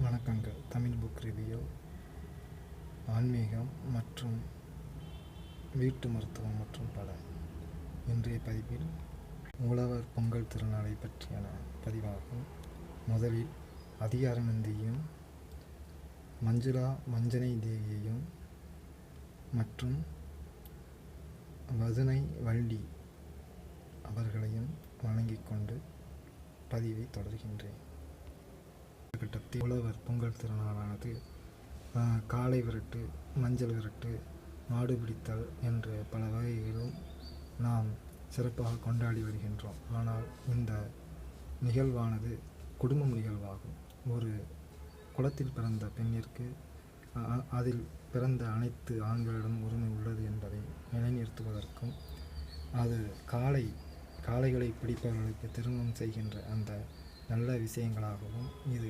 வணக்கங்க. Tamil book review, ஆன்மீகம் மற்றும் வீட்டு மருத்துவம் மற்றும் பல. இன்றைய பதிவில் உழவர் பொங்கல் திருநாளை பற்றியான பதிவாகும். முதலில் அதிகாரநந்தியும் மஞ்சுளா மஞ்சனை தேவியையும் மற்றும் வதுனை வள்ளி அவர்களையும் வணங்கிக் கொண்டு பதிவை தொடர்கின்றேன். கட்டத்தில் உழவர் பொங்கல் திருநாளானது காளை விரட்டு, மஞ்சள் விரட்டு, மாடு பிடித்தல் என்ற பல வகைகளிலும் நாம் சிறப்பாக கொண்டாடி வருகின்றோம். ஆனால் இந்த நிகழ்வானது குடும்பம் நிகழ்வாகும். ஒரு குலத்தில் பிறந்த பெண்ணிற்கு அதில் பிறந்த அனைத்து ஆண்களிடம் உரிமை உள்ளது என்பதை நிலைநிறுத்துவதற்கும், அது காளைகளை பிடிப்பவர்களுக்கு திருமணம் செய்கின்ற அந்த நல்ல விஷயங்களாகவும் இது